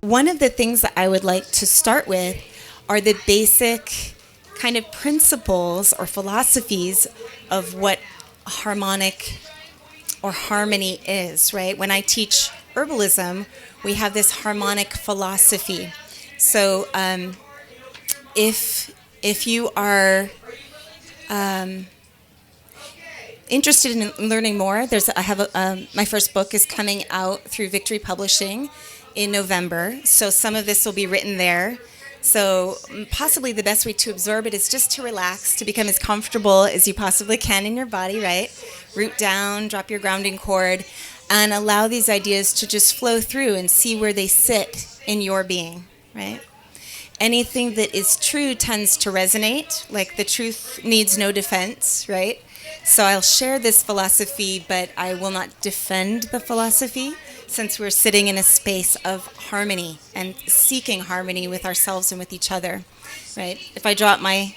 one of the things that I would like to start with are the basic kind of principles or philosophies of what harmonic or harmony is, right? When I teach herbalism, we have this harmonic philosophy. So if you are interested in learning more, my first book is coming out through Victory Publishing in November. So some of this will be written there. So possibly the best way to absorb it is just to relax, to become as comfortable as you possibly can in your body, right? Root down, drop your grounding cord, and allow these ideas to just flow through and see where they sit in your being, right? Anything that is true tends to resonate, like the truth needs no defense, right? So I'll share this philosophy, but I will not defend the philosophy, since we're sitting in a space of harmony and seeking harmony with ourselves and with each other, right? If I drop my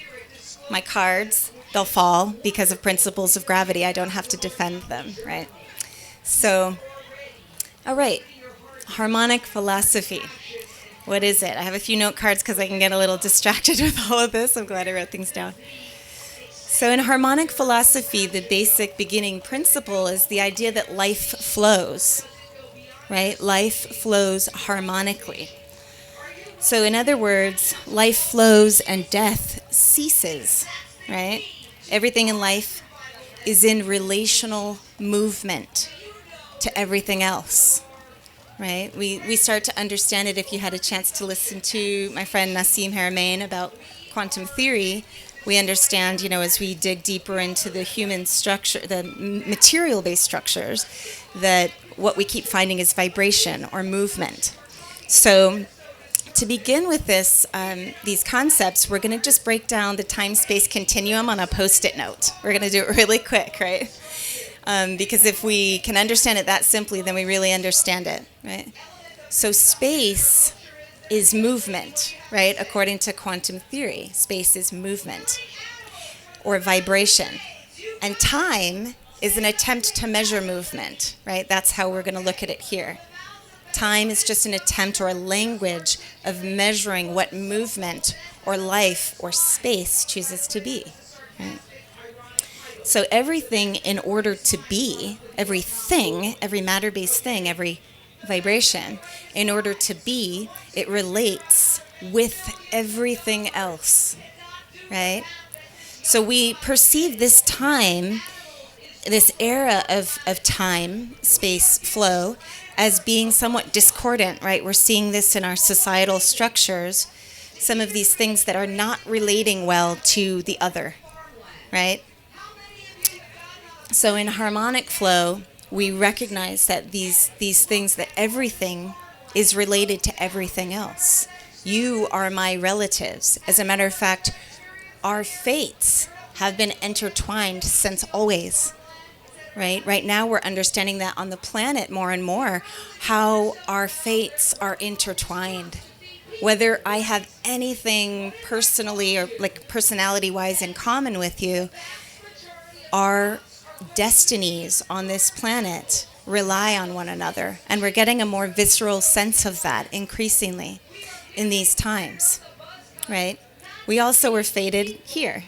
cards, they'll fall because of principles of gravity. I don't have to defend them, right? So, all right, harmonic philosophy. What is it? I have a few note cards because I can get a little distracted with all of this. I'm glad I wrote things down. So in harmonic philosophy, the basic beginning principle is the idea that life flows, right? Life flows harmonically. So in other words, life flows and death ceases, right? Everything in life is in relational movement to everything else, right? We start to understand it if you had a chance to listen to my friend Nassim Haramein about quantum theory. We understand, as we dig deeper into the human structure, the material-based structures, that what we keep finding is vibration or movement. So to begin with these concepts, we're going to just break down the time-space continuum on a Post-it note. We're going to do it really quick, right? Because if we can understand it that simply, then we really understand it, right? So space is movement, right? According to quantum theory, space is movement or vibration. And time is an attempt to measure movement, right? That's how we're going to look at it here. Time is just an attempt or a language of measuring what movement or life or space chooses to be, right? So everything, in order to be, everything, every matter-based thing, every vibration, in order to be, it relates with everything else, right? So we perceive this time, this era of time, space, flow, as being somewhat discordant, right? We're seeing this in our societal structures, some of these things that are not relating well to the other, right? So in harmonic flow, we recognize that these things, that everything is related to everything else. You are my relatives. As a matter of fact, our fates have been intertwined since always, right? Right now we're understanding that on the planet more and more, how our fates are intertwined. Whether I have anything personally or like personality-wise in common with you, our destinies on this planet rely on one another, and we're getting a more visceral sense of that increasingly in these times, right? We also were fated here.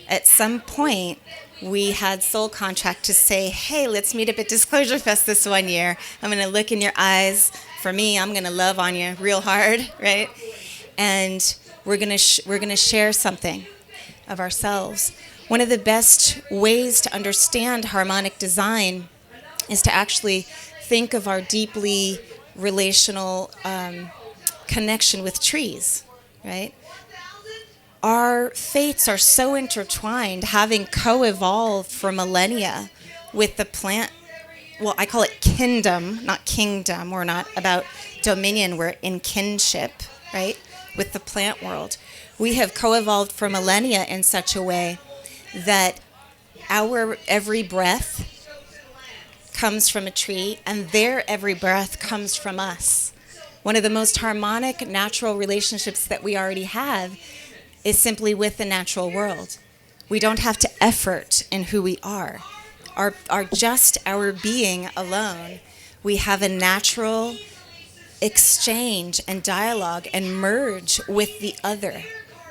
At some point, we had soul contract to say, hey, let's meet up at DisclosureFest this one year. I'm going to look in your eyes. For me, I'm going to love on you real hard, right? And we're going to share something of ourselves. One of the best ways to understand harmonic design is to actually think of our deeply relational connection with trees, right? Our fates are so intertwined, having co-evolved for millennia with the plant. Well, I call it kingdom, not kingdom. We're not about dominion. We're in kinship, right, with the plant world. We have co-evolved for millennia in such a way that our every breath comes from a tree, and their every breath comes from us. One of the most harmonic natural relationships that we already have is simply with the natural world. We don't have to effort in who we are. Our just our being alone, we have a natural exchange and dialogue and merge with the other,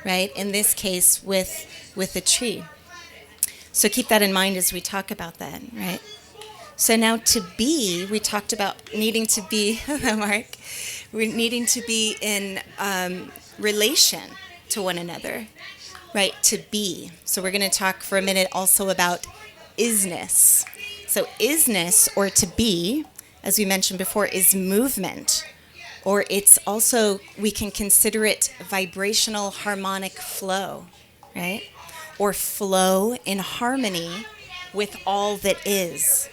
right? In this case, with the tree. So keep that in mind as we talk about that, right? So now to be, we talked about needing to be, Mark, we're needing to be in relation to one another, right? To be. So we're going to talk for a minute also about isness. So isness, or to be, as we mentioned before, is movement. Or it's also, we can consider it vibrational harmonic flow, right? Or flow in harmony with all that is.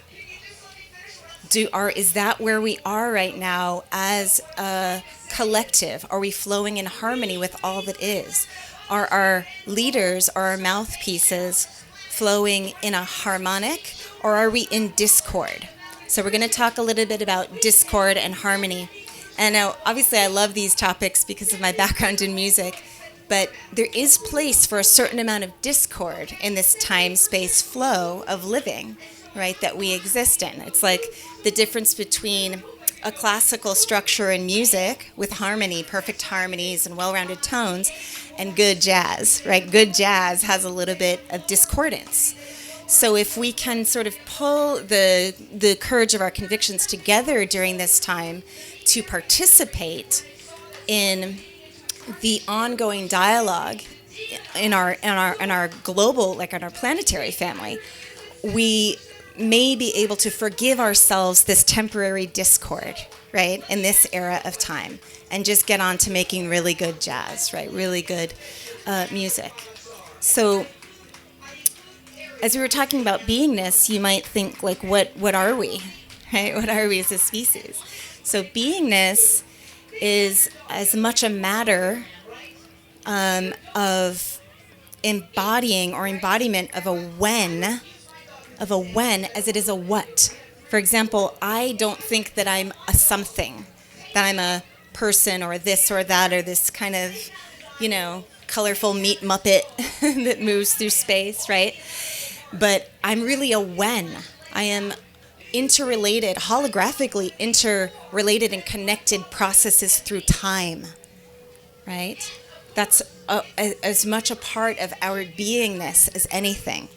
Is that where we are right now as a collective? Are we flowing in harmony with all that is? Are our leaders, are our mouthpieces flowing in a harmonic, or are we in discord? So we're going to talk a little bit about discord and harmony. And now, obviously, I love these topics because of my background in music, but there is place for a certain amount of discord in this time-space flow of living, right, that we exist in. It's like the difference between a classical structure in music with harmony, perfect harmonies and well-rounded tones, and good jazz, right? Good jazz has a little bit of discordance. So if we can sort of pull the courage of our convictions together during this time to participate in the ongoing dialogue in our global, like in our planetary family, we may be able to forgive ourselves this temporary discord, right, in this era of time, and just get on to making really good jazz, right, really good music. So as we were talking about beingness, you might think, like, what are we, right? What are we as a species? So beingness is as much a matter of embodying or embodiment of a when as it is a what. For example, I don't think that I'm a something, that I'm a person or this or that or this kind of, colorful meat muppet that moves through space, right? But I'm really a when. I am interrelated, holographically interrelated and connected processes through time, right? That's as much a part of our beingness as anything.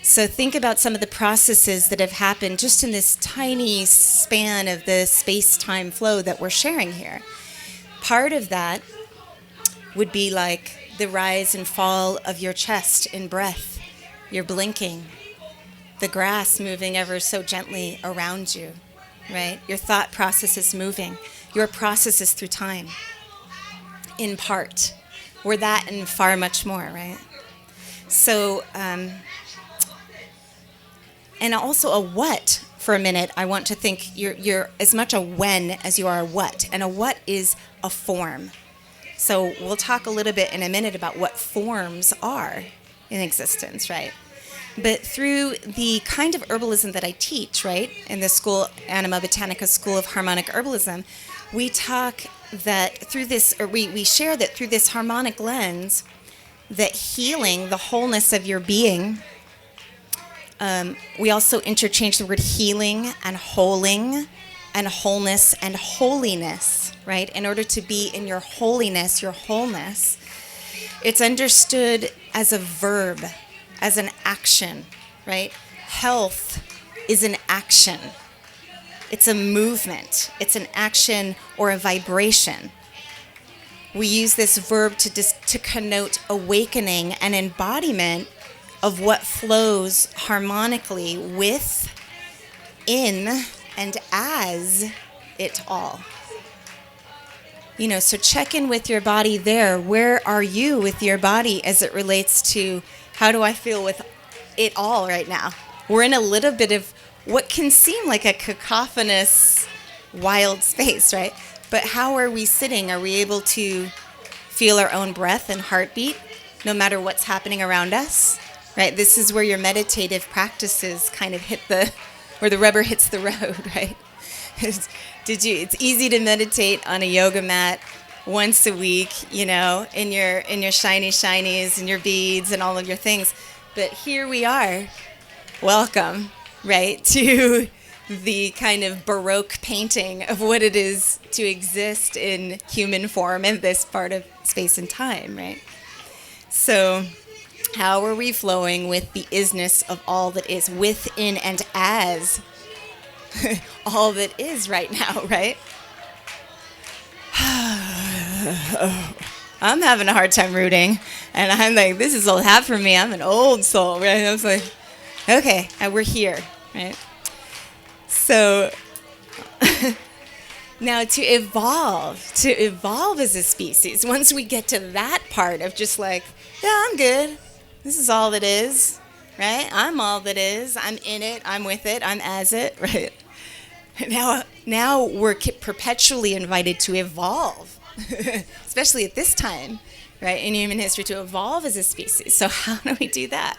So think about some of the processes that have happened just in this tiny span of the space-time flow that we're sharing here. Part of that would be like the rise and fall of your chest in breath, your blinking, the grass moving ever so gently around you, right? Your thought process is moving. Your process is through time, in part. We're that and far much more, right? So, and also a what, for a minute, I want to think you're as much a when as you are a what. And a what is a form. So we'll talk a little bit in a minute about what forms are in existence, right? But through the kind of herbalism that I teach, right, in the school, Anima Botanica School of Harmonic Herbalism, we talk that through this, or we share that through this harmonic lens, that healing, the wholeness of your being, we also interchange the word healing and holing and wholeness and holiness, right? In order to be in your holiness, your wholeness, it's understood as a verb, as an action, right? Health is an action. It's a movement. It's an action or a vibration. We use this verb to connote awakening and embodiment of what flows harmonically with, in, and as it all. So check in with your body there. Where are you with your body as it relates to how do I feel with it all right now? We're in a little bit of what can seem like a cacophonous, wild space, right? But how are we sitting? Are we able to feel our own breath and heartbeat no matter what's happening around us? Right? This is where your meditative practices kind of where the rubber hits the road, right? It's easy to meditate on a yoga mat once a week, in your shiny shinies and your beads and all of your things. But here we are. Welcome, right, to the kind of Baroque painting of what it is to exist in human form in this part of space and time, right? So how are we flowing with the isness of all that is within and as all that is right now, right? I'm having a hard time rooting, and I'm like, this is all half for me. I'm an old soul, right? I was like, okay, we're here, right? So now to evolve as a species, once we get to that part of just like, yeah, I'm good. This is all that is, right? I'm all that is. I'm in it. I'm with it. I'm as it, right? Now we're perpetually invited to evolve, especially at this time, right, in human history, to evolve as a species. So how do we do that?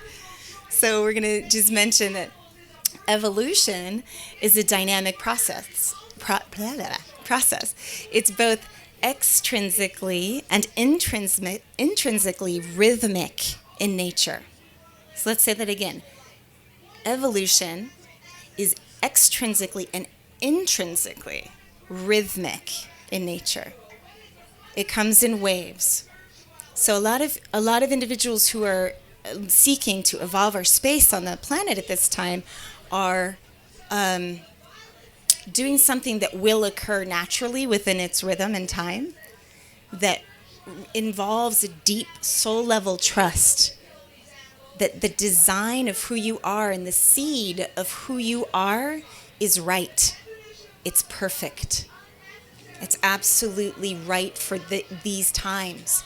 So we're going to just mention that evolution is a dynamic process. It's both extrinsically and intrinsically rhythmic in nature. So let's say that again. Evolution is extrinsically and intrinsically rhythmic in nature. It comes in waves. So a lot of individuals who are seeking to evolve our space on the planet at this time are doing something that will occur naturally within its rhythm and time that involves a deep soul-level trust that the design of who you are and the seed of who you are is right. It's perfect. It's absolutely right for these times.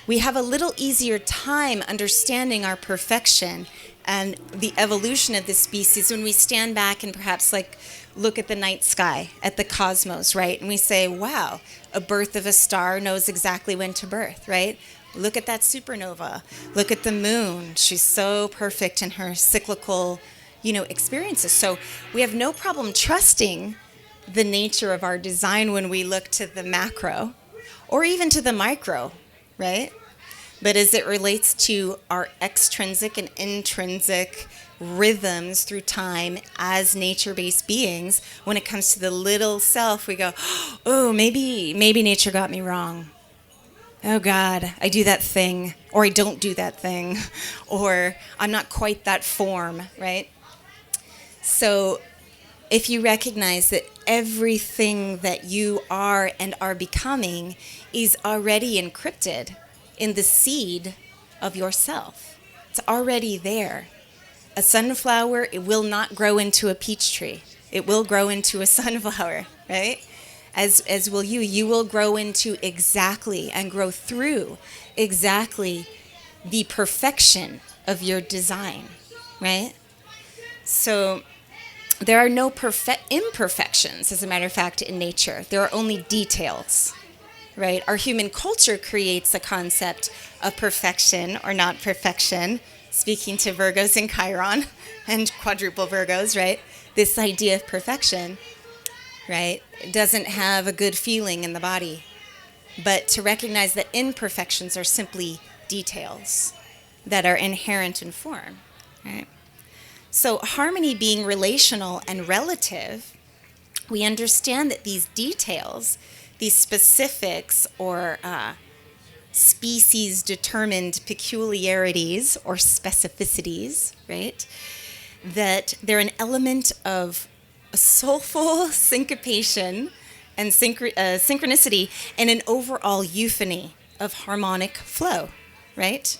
We have a little easier time understanding our perfection and the evolution of the species when we stand back and perhaps like look at the night sky, at the cosmos, right? And we say, wow, a birth of a star knows exactly when to birth, right? Look at that supernova. Look at the moon. She's so perfect in her cyclical, experiences. So we have no problem trusting the nature of our design when we look to the macro or even to the micro, right? But as it relates to our extrinsic and intrinsic rhythms through time as nature-based beings, when it comes to the little self, we go, oh, maybe nature got me wrong. Oh God, I do that thing, or I don't do that thing, or I'm not quite that form, right? So if you recognize that everything that you are and are becoming is already encrypted in the seed of yourself, it's already there. A sunflower, it will not grow into a peach tree. It will grow into a sunflower, right? As will you. You will grow into exactly and grow through exactly the perfection of your design, right? So there are no imperfections, as a matter of fact, in nature. There are only details, right? Our human culture creates a concept of perfection or not perfection, speaking to Virgos in Chiron and quadruple Virgos, right? This idea of perfection, right, doesn't have a good feeling in the body. But to recognize that imperfections are simply details that are inherent in form, right? So harmony being relational and relative, we understand that these details, these specifics or species-determined peculiarities or specificities, right, that they're an element of a soulful syncopation and synchronicity and an overall euphony of harmonic flow, right?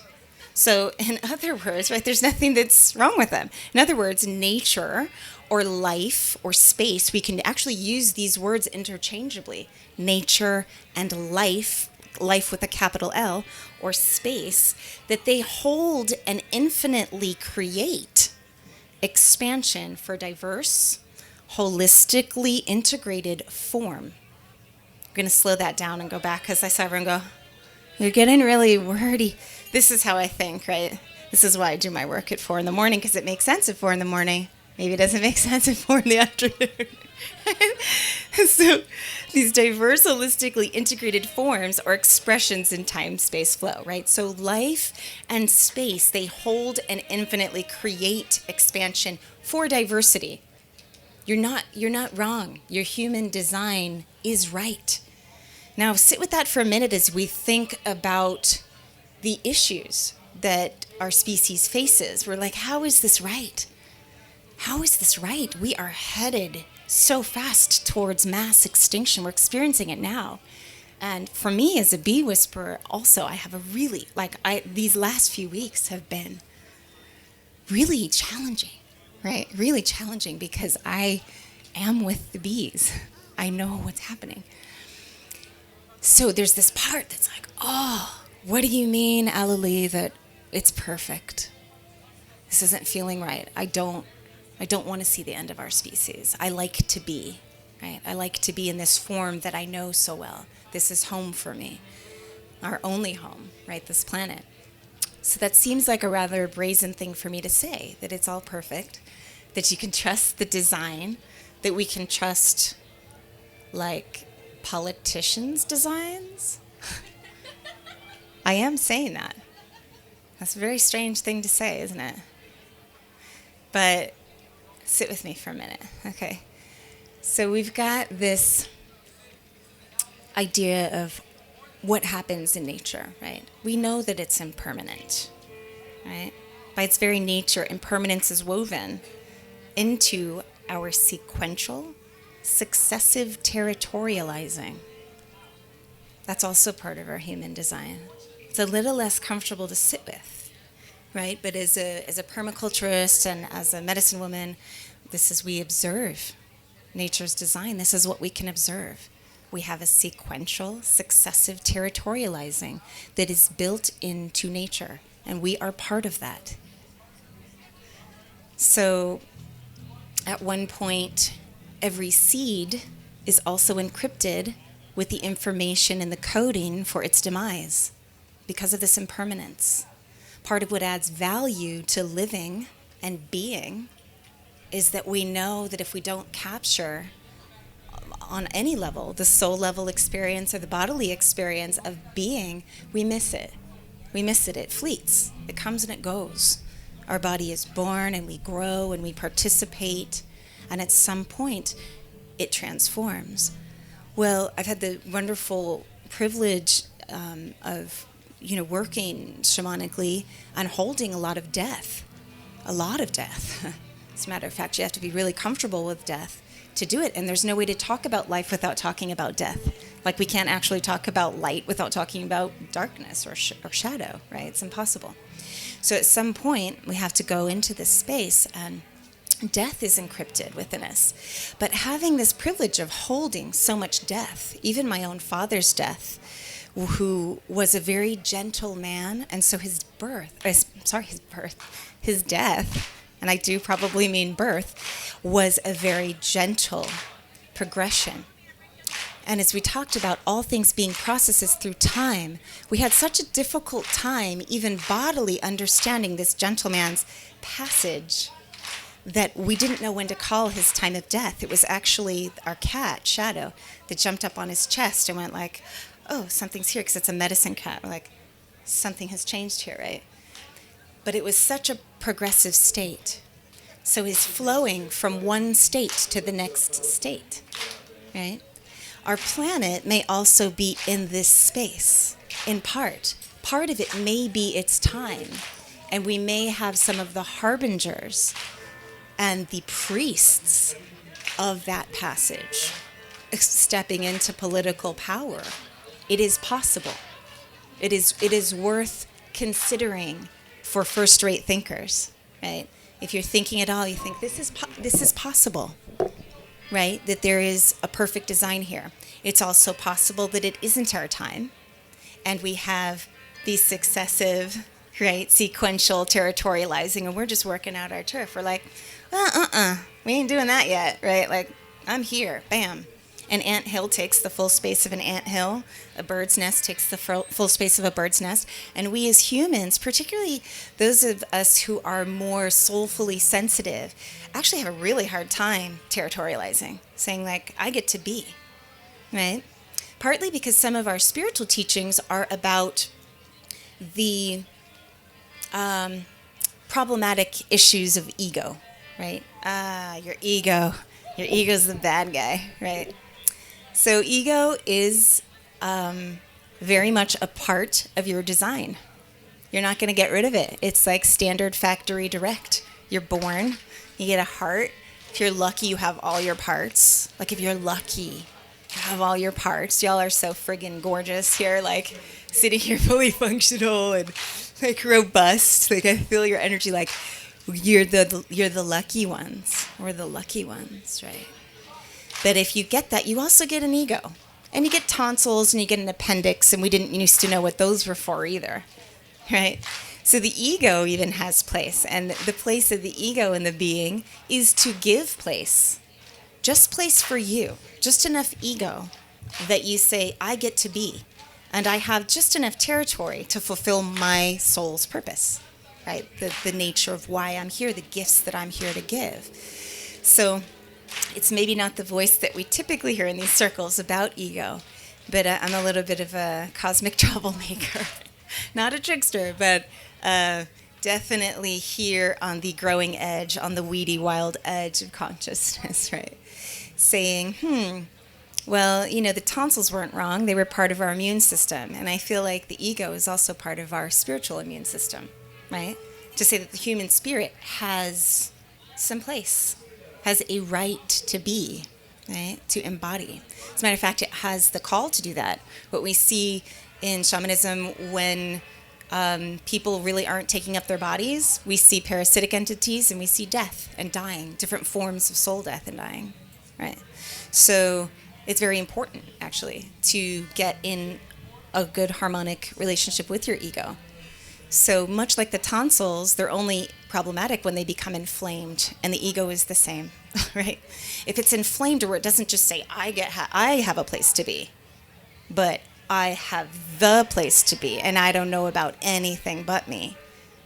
So in other words, right, there's nothing that's wrong with them. In other words, nature or life or space, we can actually use these words interchangeably. Nature and life with a capital L, or space, that they hold and infinitely create expansion for diverse, holistically integrated form. I'm going to slow that down and go back because I saw everyone go, you're getting really wordy. This is how I think, right? This is why I do my work at 4 in the morning, because it makes sense at 4 in the morning. Maybe it doesn't make sense at 4 in the afternoon. So these diverse, holistically integrated forms are expressions in time-space flow, right? So life and space, they hold and infinitely create expansion for diversity. You're not wrong. Your human design is right. Now sit with that for a minute as we think about the issues that our species faces. We're like, how is this right? How is this right? We are headed so fast towards mass extinction. We're experiencing it now. And for me as a bee whisperer, also, I have a really, these last few weeks have been really challenging, right? Really challenging because I am with the bees. I know what's happening. So there's this part that's like, oh, what do you mean, Aleli, that it's perfect? This isn't feeling right. I don't want to see the end of our species. I like to be, right? I like to be in this form that I know so well. This is home for me, our only home, right? This planet. So that seems like a rather brazen thing for me to say, that it's all perfect, that you can trust the design, that we can trust, like, politicians' designs. I am saying that. That's a very strange thing to say, isn't it? But sit with me for a minute, okay? So we've got this idea of what happens in nature, right? We know that it's impermanent, right? By its very nature, impermanence is woven into our sequential, successive territorializing. That's also part of our human design. It's a little less comfortable to sit with, right? But as a permaculturist and as a medicine woman, we observe nature's design. This is what we can observe. We have a sequential, successive territorializing that is built into nature, and we are part of that. So at one point, every seed is also encrypted with the information and the coding for its demise because of this impermanence. Part of what adds value to living and being is that we know that if we don't capture on any level, the soul level experience or the bodily experience of being, we miss it. We miss it. It fleets. It comes and it goes. Our body is born and we grow and we participate, and at some point it transforms. Well, I've had the wonderful privilege of working shamanically and holding a lot of death. As a matter of fact, you have to be really comfortable with death to do it, and there's no way to talk about life without talking about death. Like we can't actually talk about light without talking about darkness or shadow, right? It's impossible. So at some point, we have to go into this space, and death is encrypted within us. But having this privilege of holding so much death, even my own father's death, who was a very gentle man, and so his death, and I do probably mean birth, was a very gentle progression. And as we talked about all things being processes through time, we had such a difficult time even bodily understanding this gentleman's passage that we didn't know when to call his time of death. It was actually our cat, Shadow, that jumped up on his chest and went like, oh, something's here, because it's a medicine cat. We're like, something has changed here, right? But it was such a progressive state. So he's flowing from one state to the next state, right? Our planet may also be in this space, in part. Part of it may be its time, and we may have some of the harbingers and the priests of that passage stepping into political power. It is possible. It is worth considering for first-rate thinkers, right? If you're thinking at all, you think this is possible, right? That there is a perfect design here. It's also possible that it isn't our time, and we have these successive, right, sequential territorializing, and we're just working out our turf. We're like, we ain't doing that yet, right? Like, I'm here, bam. An anthill takes the full space of an anthill. A bird's nest takes the full space of a bird's nest. And we as humans, particularly those of us who are more soulfully sensitive, actually have a really hard time territorializing, saying like, I get to be, right? Partly because some of our spiritual teachings are about the problematic issues of ego, right? Your ego. Your ego's the bad guy, right? So ego is very much a part of your design. You're not going to get rid of it. It's like standard factory direct. You're born, you get a heart. If you're lucky, you have all your parts. Like if you're lucky, you have all your parts. Y'all are so friggin' gorgeous here, like sitting here fully functional and like robust. Like I feel your energy like you're the lucky ones. We're the lucky ones, right? But if you get that, you also get an ego. And you get tonsils and you get an appendix, and we didn't used to know what those were for either, right? So the ego even has place, and the place of the ego in the being is to give place. Just place for you. Just enough ego that you say, I get to be, and I have just enough territory to fulfill my soul's purpose, right? The nature of why I'm here, the gifts that I'm here to give. So it's maybe not the voice that we typically hear in these circles about ego, but I'm a little bit of a cosmic troublemaker. Not a trickster, but definitely here on the growing edge, on the weedy, wild edge of consciousness, right? Saying, well, the tonsils weren't wrong. They were part of our immune system. And I feel like the ego is also part of our spiritual immune system, right? To say that the human spirit has some place, has a right to be, right? To embody. As a matter of fact, it has the call to do that. What we see in shamanism when people really aren't taking up their bodies, we see parasitic entities and we see death and dying, different forms of soul death and dying, right? So it's very important, actually, to get in a good harmonic relationship with your ego. So much like the tonsils, they're only problematic when they become inflamed, and the ego is the same, right? If it's inflamed, or it doesn't just say, I have a place to be, but I have the place to be, and I don't know about anything but me,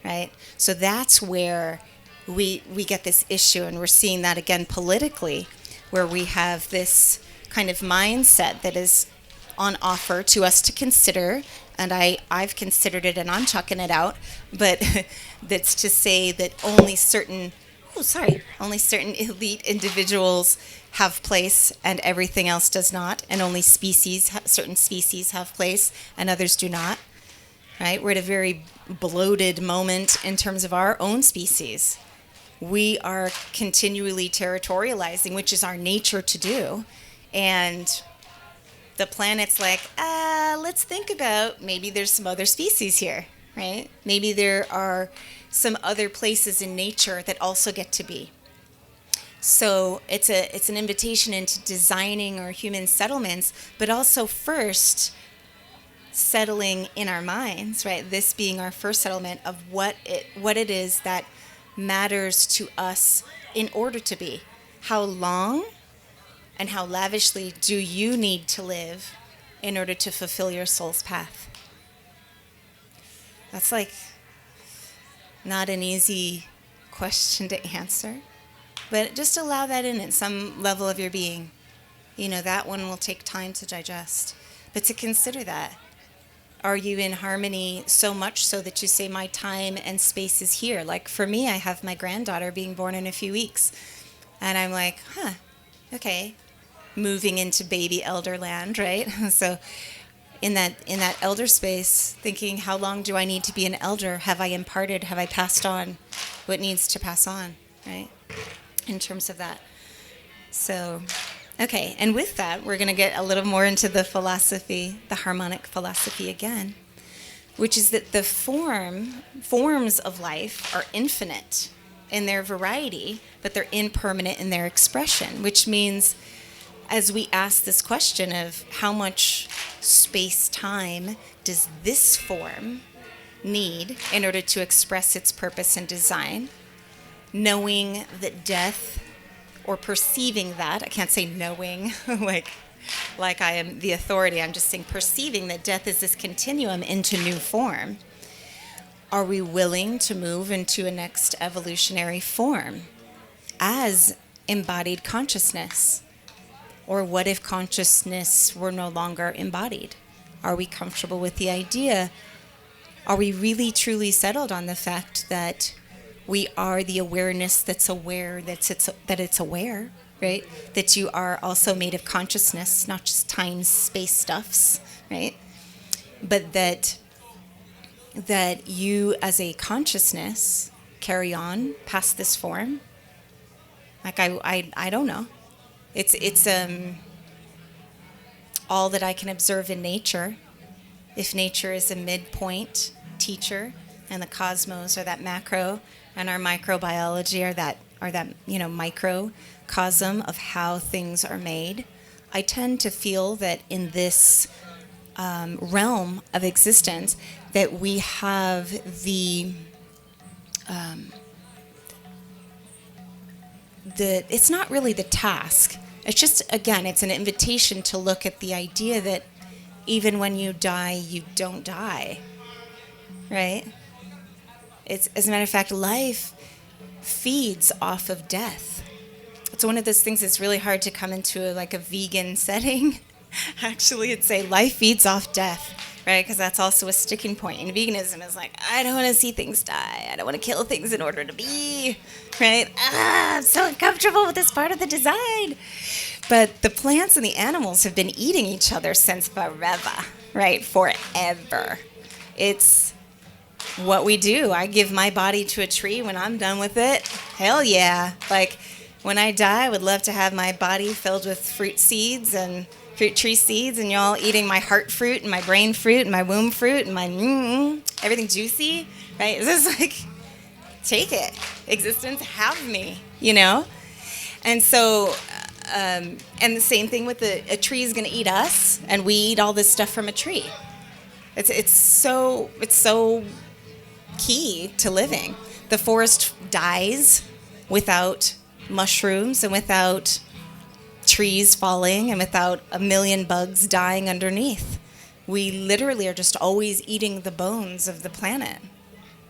right? So that's where we get this issue, and we're seeing that again politically, where we have this kind of mindset that is on offer to us to consider, and I've considered it and I'm chucking it out, but that's to say that only certain elite individuals have place and everything else does not, and only certain species have place and others do not, right? We're at a very bloated moment in terms of our own species. We are continually territorializing, which is our nature to do, and the planet's like, let's think about maybe there's some other species here, right? Maybe there are some other places in nature that also get to be. So it's an invitation into designing our human settlements, but also first settling in our minds, right? This being our first settlement of what it is that matters to us in order to be. How long and how lavishly do you need to live in order to fulfill your soul's path? That's like not an easy question to answer, but just allow that in at some level of your being. That one will take time to digest, but to consider that. Are you in harmony so much so that you say my time and space is here? Like for me, I have my granddaughter being born in a few weeks, and I'm like, okay, moving into baby elder land, right? So in that elder space, thinking, how long do I need to be an elder? Have I imparted? Have I passed on what needs to pass on, right? In terms of that. So, okay, and with that, we're going to get a little more into the philosophy, the harmonic philosophy again, which is that the forms of life are infinite in their variety, but they're impermanent in their expression, which means as we ask this question of how much space-time does this form need in order to express its purpose and design, knowing that death, or perceiving that, I can't say knowing like I am the authority, I'm just saying perceiving that death is this continuum into new form. Are we willing to move into a next evolutionary form as embodied consciousness? Or what if consciousness were no longer embodied? Are we comfortable with the idea? Are we really truly settled on the fact that we are the awareness that's aware that it's aware, right? That you are also made of consciousness, not just time, space stuffs, right? But that you as a consciousness carry on past this form. Like I don't know. It's all that I can observe in nature. If nature is a midpoint teacher and the cosmos are that macro and our microbiology are that microcosm of how things are made, I tend to feel that in this realm of existence that we have it's not really the task. It's just, again, it's an invitation to look at the idea that even when you die, you don't die, right? It's, as a matter of fact, life feeds off of death. It's one of those things that's really hard to come into a vegan setting. Actually, it's say life feeds off death, right? Because that's also a sticking point. And veganism is like, I don't want to see things die. I don't want to kill things in order to be, right? I'm so uncomfortable with this part of the design. But the plants and the animals have been eating each other since forever, right? Forever. It's what we do. I give my body to a tree when I'm done with it. Hell yeah. Like, when I die, I would love to have my body filled with fruit seeds and fruit tree seeds, and y'all eating my heart fruit and my brain fruit and my womb fruit and my everything juicy, right? It's just like, take it. Existence, have me, And so, and the same thing with a tree is going to eat us, and we eat all this stuff from a tree. It's so key to living. The forest dies without mushrooms and without trees falling and without a million bugs dying underneath. We literally are just always eating the bones of the planet,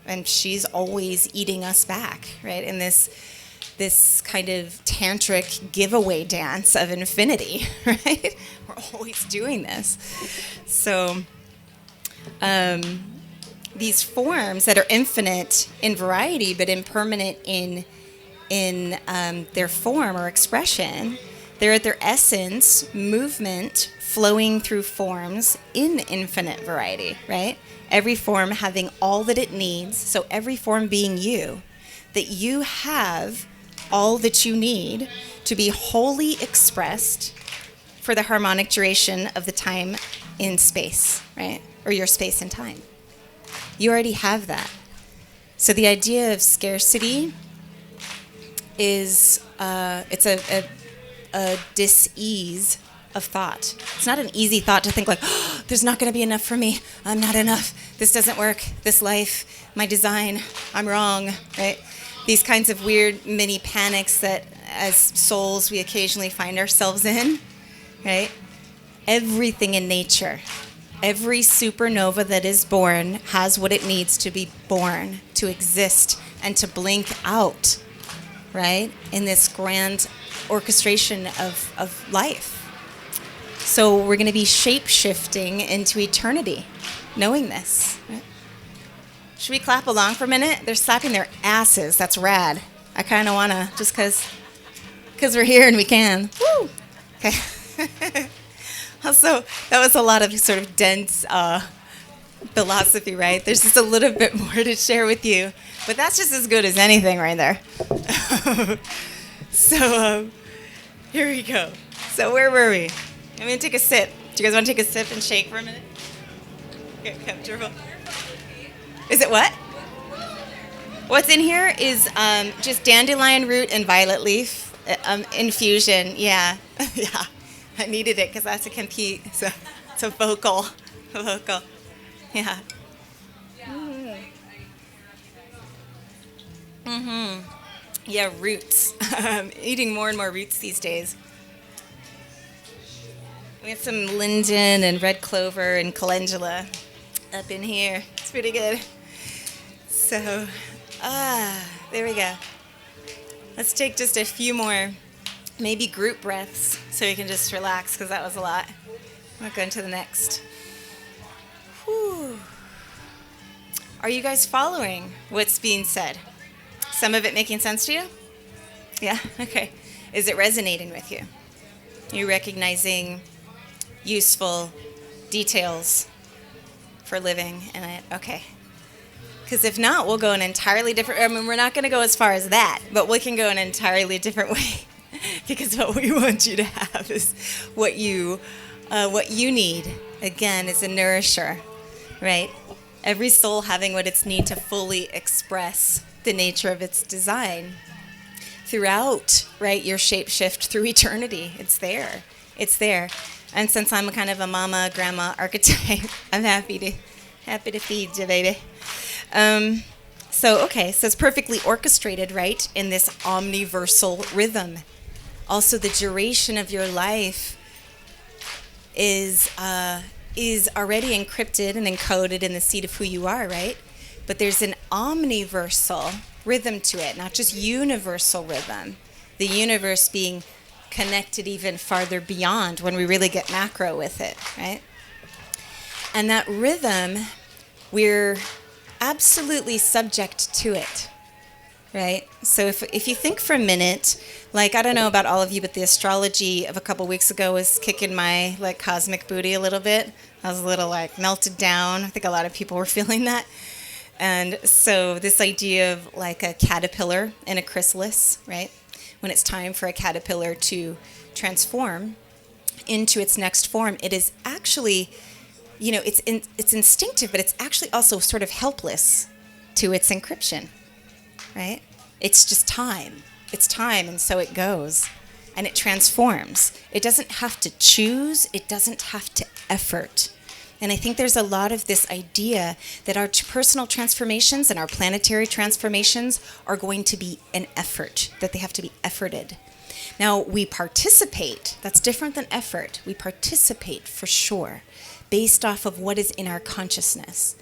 and she's always eating us back, right? In this kind of tantric giveaway dance of infinity, right? We're always doing this. So these forms that are infinite in variety but impermanent in their form or expression, they're at their essence, movement flowing through forms in infinite variety, right? Every form having all that it needs, so every form being you, that you have all that you need to be wholly expressed for the harmonic duration of the time in space, right? Or your space and time. You already have that. So the idea of scarcity is it's a dis-ease of thought. It's not an easy thought to think like, oh, there's not going to be enough for me. I'm not enough. This doesn't work. This life, my design, I'm wrong, right? These kinds of weird mini panics that as souls we occasionally find ourselves in, right? Everything in nature, every supernova that is born has what it needs to be born, to exist, and to blink out, right? In this grand orchestration of life. So we're going to be shape-shifting into eternity, knowing this. Right? Should we clap along for a minute? They're slapping their asses. That's rad. I kind of want to, just because we're here and we can. Woo! Okay. Also, that was a lot of sort of dense philosophy, right? There's just a little bit more to share with you. But that's just as good as anything right there. So here we go. So where were we? I'm going to take a sip. Do you guys want to take a sip and shake for a minute? Get comfortable. Is it what? What's in here is just dandelion root and violet leaf infusion. Yeah. Yeah. I needed it because I have to compete. So it's a vocal. Yeah. Mm-hmm. Yeah, roots. Eating more and more roots these days. We have some linden and red clover and calendula up in here. It's pretty good. So, there we go. Let's take just a few more, maybe group breaths, so we can just relax, because that was a lot. We'll go into the next. Whew. Are you guys following what's being said? Some of it making sense to you? Yeah? Okay. Is it resonating with you? Are you recognizing useful details for living in it? Okay. Because if not, we'll go an entirely different, I mean, we're not going to go as far as that, but we can go an entirely different way. Because what we want you to have is what you need, again, is a nourisher, right? Every soul having what it's need to fully express the nature of its design throughout, right, your shape shift through eternity. It's there. It's there. And since I'm kind of a mama, grandma archetype, I'm happy to feed you, baby. So it's perfectly orchestrated, right, in this omniversal rhythm. Also, the duration of your life is already encrypted and encoded in the seed of who you are, right? But there's an omniversal rhythm to it, not just universal rhythm. The universe being connected even farther beyond when we really get macro with it, right? And that rhythm, we're absolutely subject to it, right? So if you think for a minute, like, I don't know about all of you, but the astrology of a couple weeks ago was kicking my, like, cosmic booty a little bit. I was a little, like, melted down. I think a lot of people were feeling that. And so this idea of, like, a caterpillar in a chrysalis, right? When it's time for a caterpillar to transform into its next form, it is actually, it's instinctive, but it's actually also sort of helpless to its encryption, right? It's just time. It's time, and so it goes, and it transforms. It doesn't have to choose. It doesn't have to effort. And I think there's a lot of this idea that our personal transformations and our planetary transformations are going to be an effort, that they have to be efforted. Now, we participate. That's different than effort. We participate for sure, based off of what is in our consciousness.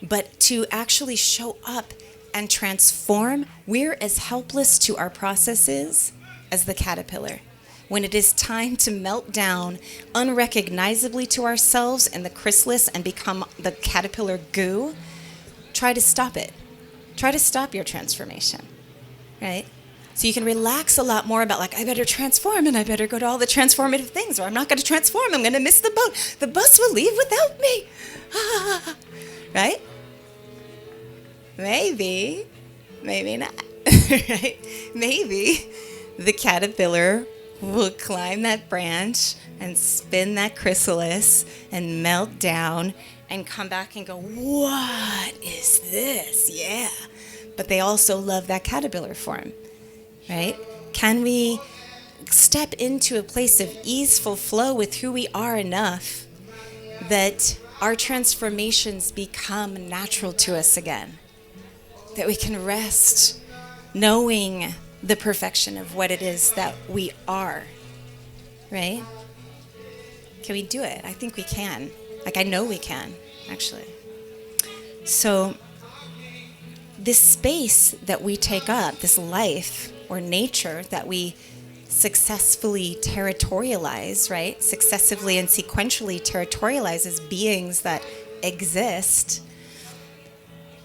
But to actually show up and transform, we're as helpless to our processes as the caterpillar. When it is time to melt down unrecognizably to ourselves in the chrysalis and become the caterpillar goo, try to stop it. Try to stop your transformation, right? So you can relax a lot more about, like, I better transform and I better go to all the transformative things, or I'm not going to transform. I'm going to miss the boat. The bus will leave without me. Right? Maybe not. Right? Maybe the caterpillar will climb that branch and spin that chrysalis and melt down and come back and go, what is this? Yeah. But they also love that caterpillar form, right? Can we step into a place of easeful flow with who we are enough that our transformations become natural to us again? That we can rest knowing the perfection of what it is that we are, right? Can we do it? I think we can. Like, I know we can, actually. So this space that we take up, this life or nature that we successfully territorialize, right? Successively and sequentially territorialize as beings that exist,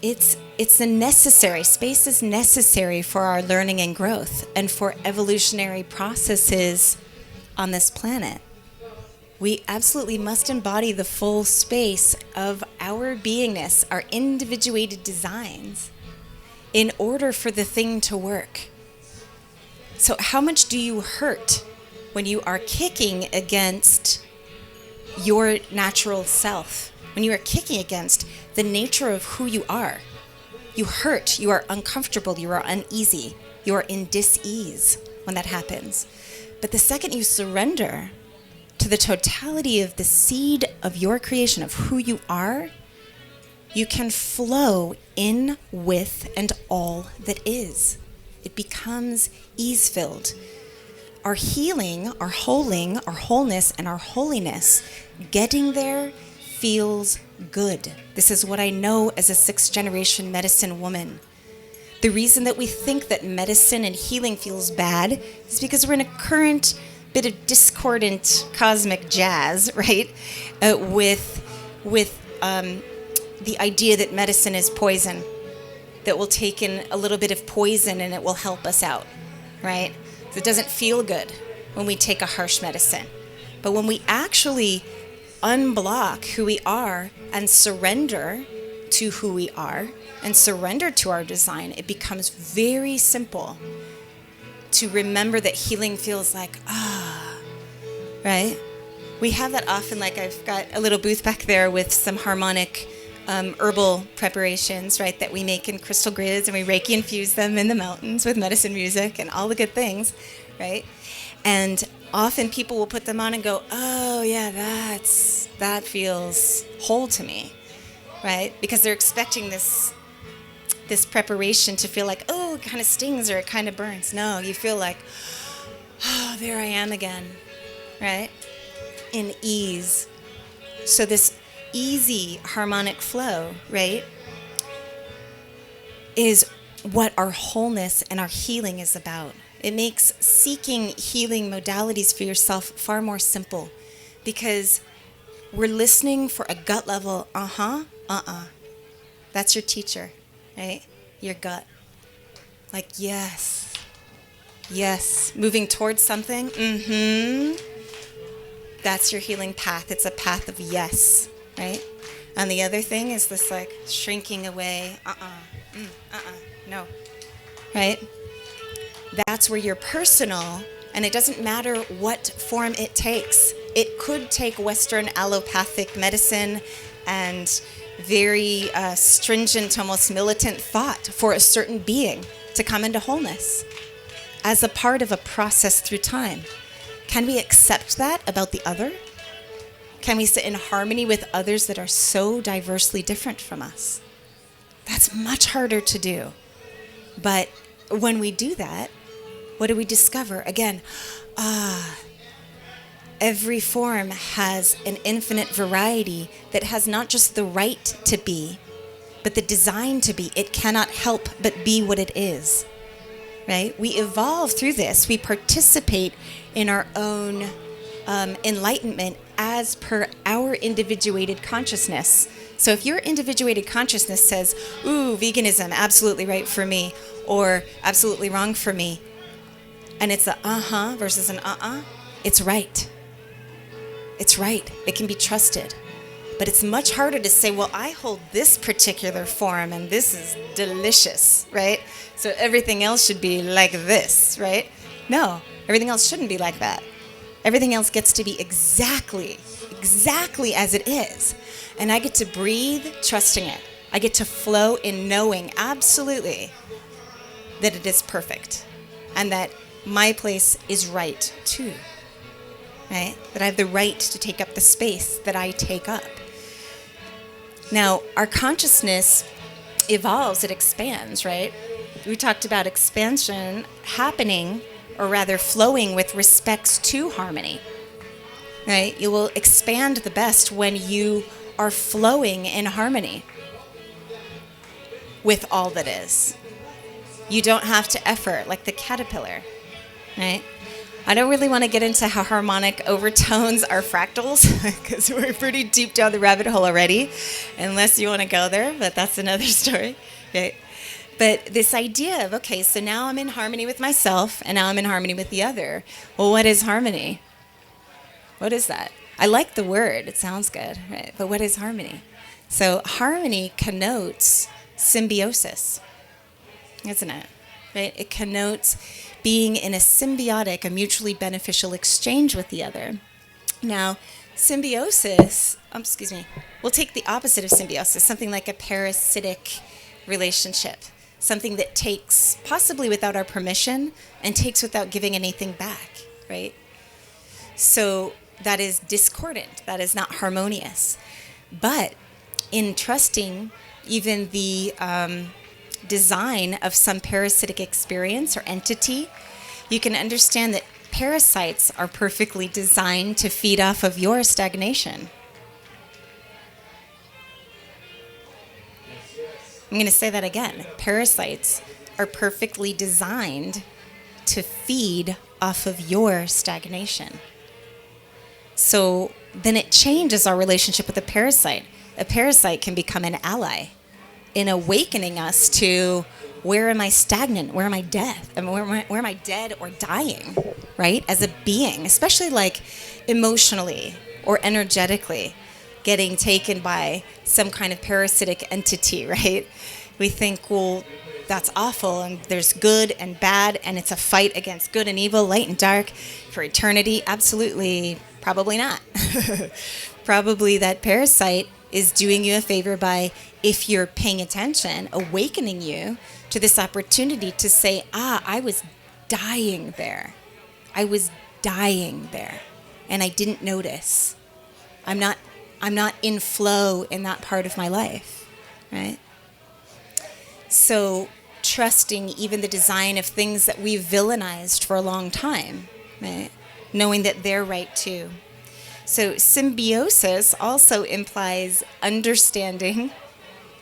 it's a necessary, space is necessary for our learning and growth and for evolutionary processes on this planet. We absolutely must embody the full space of our beingness, our individuated designs, in order for the thing to work. So how much do you hurt when you are kicking against your natural self? When you are kicking against the nature of who you are? You hurt, you are uncomfortable, you are uneasy, you are in dis-ease when that happens. But the second you surrender to the totality of the seed of your creation, of who you are, you can flow in with and all that is. It becomes ease-filled. Our healing, our holing, our wholeness, and our holiness, getting there feels good. This is what I know as a 6th-generation medicine woman. The reason that we think that medicine and healing feels bad is because we're in a current bit of discordant cosmic jazz, right? With the idea that medicine is poison, that we'll take in a little bit of poison and it will help us out, right? So it doesn't feel good when we take a harsh medicine. But when we actually unblock who we are and surrender to who we are and surrender to our design, it becomes very simple to remember that healing feels like, right? We have that often, like I've got a little booth back there with some harmonic herbal preparations, right, that we make in crystal grids, and we Reiki infuse them in the mountains with medicine music and all the good things, right? And often people will put them on and go, oh yeah, that feels whole to me, right? Because they're expecting this preparation to feel like, oh, it kind of stings or it kind of burns. No, you feel like, oh, there I am again, right? In ease. So this easy harmonic flow, right, is what our wholeness and our healing is about. It makes seeking healing modalities for yourself far more simple, because we're listening for a gut level, That's your teacher, right? Your gut. Like, yes. Moving towards something, That's your healing path. It's a path of yes, right? And the other thing is this like shrinking away, no, right? That's where you're personal, and it doesn't matter what form it takes. It could take Western allopathic medicine and very stringent, almost militant thought for a certain being to come into wholeness as a part of a process through time. Can we accept that about the other? Can we sit in harmony with others that are so diversely different from us? That's much harder to do. But when we do that, what do we discover? Again, every form has an infinite variety that has not just the right to be, but the design to be. It cannot help but be what it is, right? We evolve through this. We participate in our own enlightenment as per our individuated consciousness. So if your individuated consciousness says, ooh, veganism, absolutely right for me, or absolutely wrong for me, and it's a versus an it's right. It's right. It can be trusted. But it's much harder to say, well, I hold this particular form and this is delicious, right? So everything else should be like this, right? No, everything else shouldn't be like that. Everything else gets to be exactly as it is. And I get to breathe trusting it. I get to flow in knowing absolutely that it is perfect and that my place is right too, right? That I have the right to take up the space that I take up. Now, our consciousness evolves, it expands, right? We talked about expansion happening, or rather flowing with respects to harmony, right? You will expand the best when you are flowing in harmony with all that is. You don't have to effort like the caterpillar, right? I don't really want to get into how harmonic overtones are fractals because we're pretty deep down the rabbit hole already, unless you want to go there, but that's another story, okay? But this idea of, okay, so now I'm in harmony with myself and now I'm in harmony with the other. Well, what is harmony? What is that? I like the word. It sounds good, right? But what is harmony? So harmony connotes symbiosis, isn't it? Right? It connotes being in a symbiotic, a mutually beneficial exchange with the other. Now, symbiosis, we'll take the opposite of symbiosis, something like a parasitic relationship, something that takes, possibly without our permission, and takes without giving anything back, right? So that is discordant. That is not harmonious. But in trusting even the design of some parasitic experience or entity, you can understand that parasites are perfectly designed to feed off of your stagnation. I'm going to say that again. Parasites are perfectly designed to feed off of your stagnation. So then it changes our relationship with a parasite. A parasite can become an ally in awakening us to, where am I stagnant? Where am I dead? Where am I dead or dying, right? As a being, especially like emotionally or energetically, getting taken by some kind of parasitic entity, right? We think, well, that's awful, and there's good and bad, and it's a fight against good and evil, light and dark for eternity. Absolutely, probably not. Probably that parasite is doing you a favor by, if you're paying attention, awakening you to this opportunity to say, I was dying there. I was dying there, and I didn't notice. I'm not in flow in that part of my life, right? So trusting even the design of things that we've villainized for a long time, right? Knowing that they're right too. So symbiosis also implies understanding,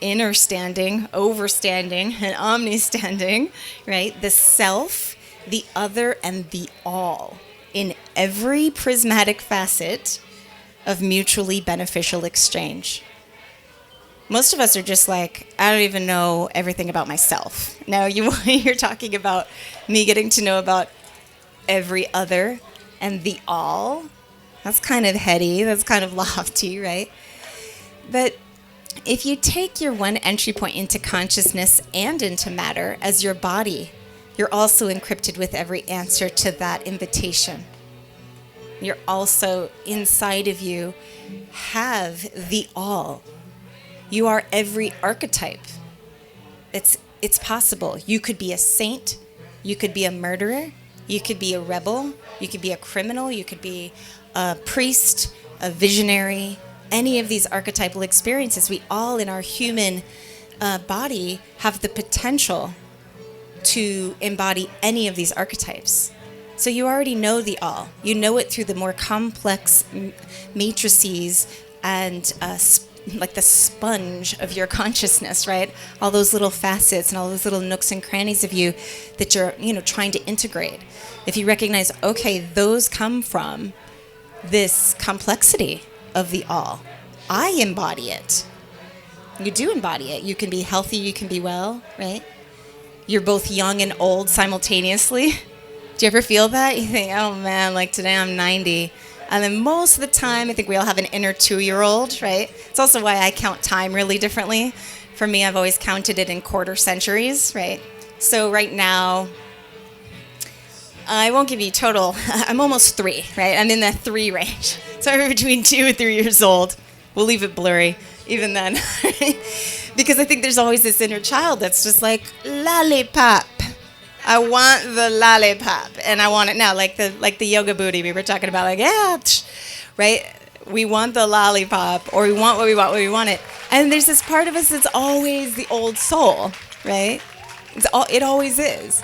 innerstanding, overstanding, and omnistanding, right? The self, the other, and the all in every prismatic facet of mutually beneficial exchange. Most of us are just like, I don't even know everything about myself. Now you're talking about me getting to know about every other and the all. That's kind of heady. That's kind of lofty, right? But if you take your one entry point into consciousness and into matter as your body, you're also encrypted with every answer to that invitation. You're also inside of you have the all. You are every archetype. It's possible. You could be a saint. You could be a murderer. You could be a rebel. You could be a criminal. You could be a priest, a visionary. Any of these archetypal experiences, we all in our human body have the potential to embody any of these archetypes. So you already know the all. You know it through the more complex matrices and like the sponge of your consciousness, right? All those little facets and all those little nooks and crannies of you that you're, trying to integrate. If you recognize, okay, those come from this complexity of the all. I embody it. You do embody it. You can be healthy, you can be well, right? You're both young and old simultaneously. Do you ever feel that? You think, oh man, like today I'm 90. And then most of the time, I think we all have an inner 2-year-old, right? It's also why I count time really differently. For me, I've always counted it in quarter centuries, right? So right now, I won't give you total. I'm almost 3, right? I'm in the 3 range. So I'm between 2 and 3 years old. We'll leave it blurry, even then. Because I think there's always this inner child that's just like, lollipop. I want the lollipop, and I want it now, like the yoga booty we were talking about, like, yeah, right? We want the lollipop, or we want what we want when we want it. And there's this part of us that's always the old soul, right? It always is.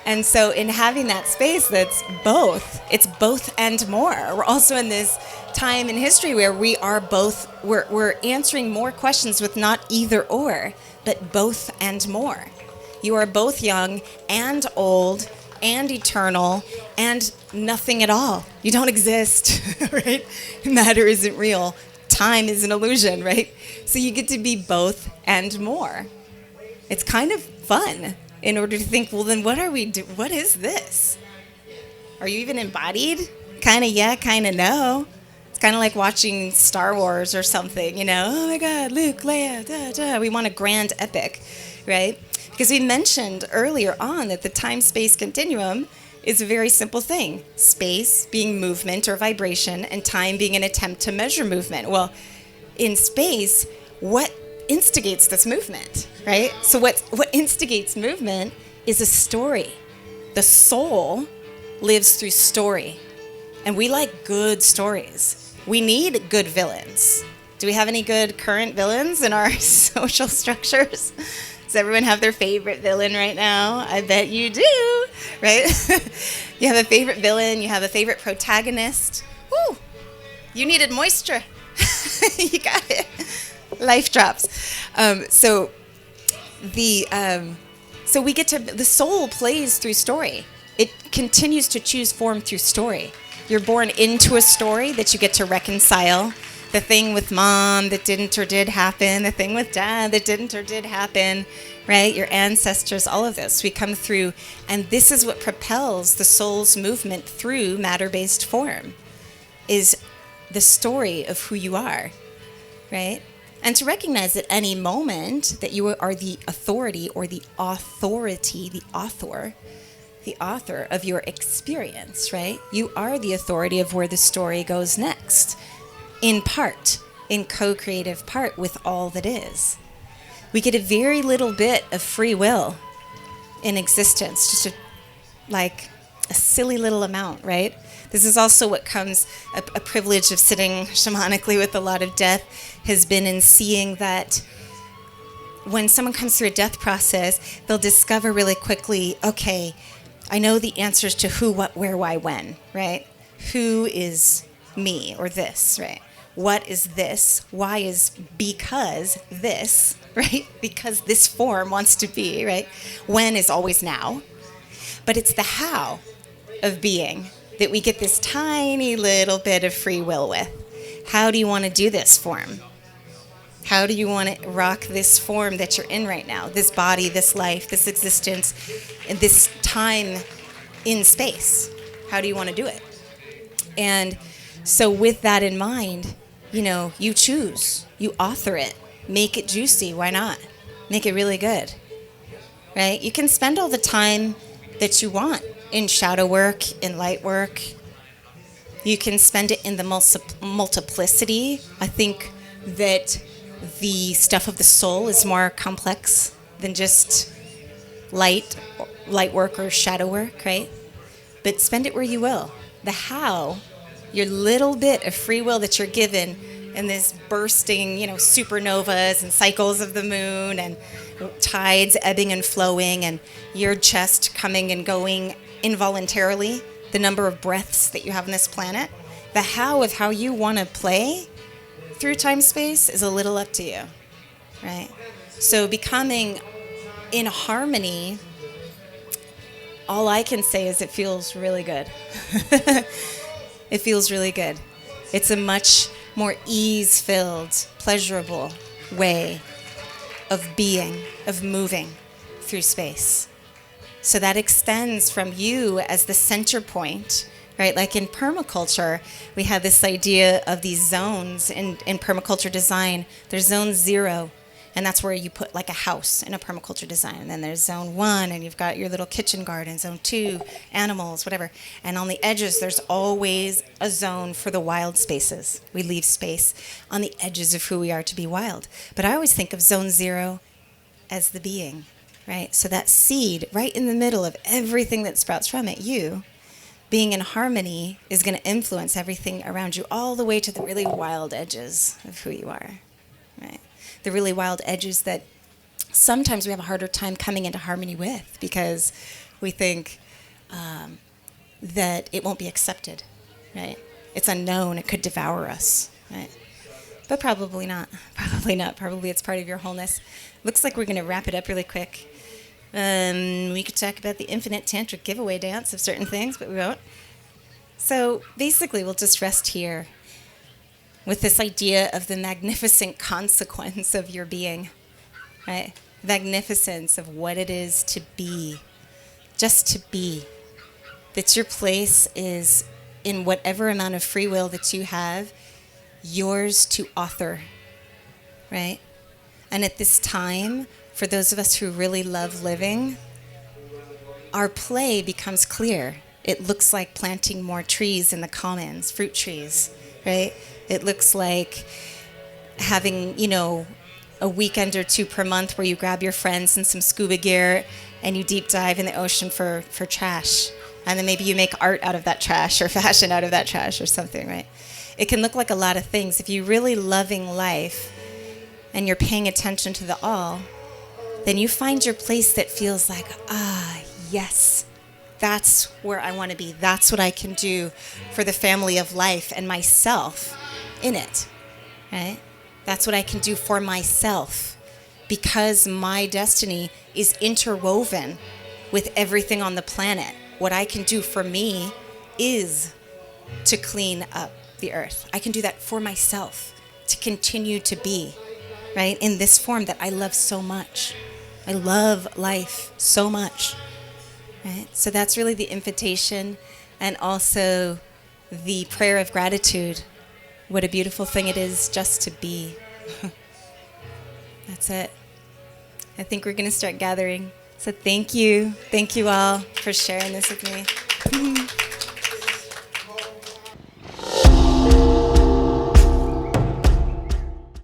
And so in having that space that's both, it's both and more. We're also in this time in history where we are both, we're answering more questions with not either or, but both and more. You are both young and old and eternal and nothing at all. You don't exist, right? Matter isn't real. Time is an illusion, right? So you get to be both and more. It's kind of fun in order to think, well, then what are we doing? What is this? Are you even embodied? Kind of yeah, kind of no. It's kind of like watching Star Wars or something, Oh my God, Luke, Leia, da, da. We want a grand epic, right? Because we mentioned earlier on that the time-space continuum is a very simple thing. Space being movement or vibration, and time being an attempt to measure movement. Well, in space, what instigates this movement, right? So what instigates movement is a story. The soul lives through story. And we like good stories. We need good villains. Do we have any good current villains in our social structures? Does everyone have their favorite villain right now? I bet you do, right? You have a favorite villain. You have a favorite protagonist. Woo! You needed moisture. You got it. Life drops. So we get to, the soul plays through story. It continues to choose form through story. You're born into a story that you get to reconcile The thing with mom that didn't or did happen, the thing with dad that didn't or did happen, right? Your ancestors, all of this. We come through, and this is what propels the soul's movement through matter-based form, is the story of who you are, right? And to recognize at any moment that you are the authority or the authority, the author of your experience, right? You are the authority of where the story goes next, in part, in co-creative part with all that is. We get a very little bit of free will in existence, just like a silly little amount, right? This is also what comes, a privilege of sitting shamanically with a lot of death has been in seeing that when someone comes through a death process, they'll discover really quickly, okay, I know the answers to who, what, where, why, when, right? Who is me or this, right? What is this? Why is because this, right? Because this form wants to be, right? When is always now. But it's the how of being that we get this tiny little bit of free will with. How do you want to do this form? How do you want to rock this form that you're in right now? This body, this life, this existence, and this time in space. How do you want to do it? And so with that in mind, you choose. You author it. Make it juicy. Why not? Make it really good. Right? You can spend all the time that you want in shadow work, in light work. You can spend it in the multiplicity. I think that the stuff of the soul is more complex than just light work or shadow work, right? But spend it where you will. The how, your little bit of free will that you're given in this bursting, supernovas and cycles of the moon and tides ebbing and flowing and your chest coming and going involuntarily, the number of breaths that you have on this planet, the how of how you want to play through time-space is a little up to you, right? So becoming in harmony, all I can say is it feels really good. It feels really good. It's a much more ease-filled, pleasurable way of being, of moving through space. So that extends from you as the center point, right? Like in permaculture, we have this idea of these zones in permaculture design. There's zone 0, and that's where you put like a house in a permaculture design. And then there's zone 1, and you've got your little kitchen garden. Zone 2, animals, whatever. And on the edges, there's always a zone for the wild spaces. We leave space on the edges of who we are to be wild. But I always think of zone 0 as the being, right? So that seed right in the middle of everything that sprouts from it, you being in harmony is going to influence everything around you all the way to the really wild edges of who you are, right? The really wild edges that sometimes we have a harder time coming into harmony with because we think that it won't be accepted, right? It's unknown. It could devour us, right? But probably not. Probably not. Probably it's part of your wholeness. Looks like we're going to wrap it up really quick. We could talk about the infinite tantric giveaway dance of certain things, but we won't. So basically, we'll just rest here with this idea of the magnificent consequence of your being, right? Magnificence of what it is to be, just to be. That your place is in whatever amount of free will that you have, yours to author, right? And at this time, for those of us who really love living, our play becomes clear. It looks like planting more trees in the commons, fruit trees, right? It looks like having, a weekend or 2 per month where you grab your friends and some scuba gear and you deep dive in the ocean for trash. And then maybe you make art out of that trash or fashion out of that trash or something, right? It can look like a lot of things. If you're really loving life and you're paying attention to the all, then you find your place that feels like, yes, that's where I want to be. That's what I can do for the family of life and myself in it, right? That's what I can do for myself because my destiny is interwoven with everything on the planet. What I can do for me is to clean up the earth. I can do that for myself to continue to be, right, in this form that I love so much. I love life so much, right? So that's really the invitation, and also the prayer of gratitude. What a beautiful thing it is just to be. That's it. I think we're going to start gathering. So thank you. Thank you all for sharing this with me.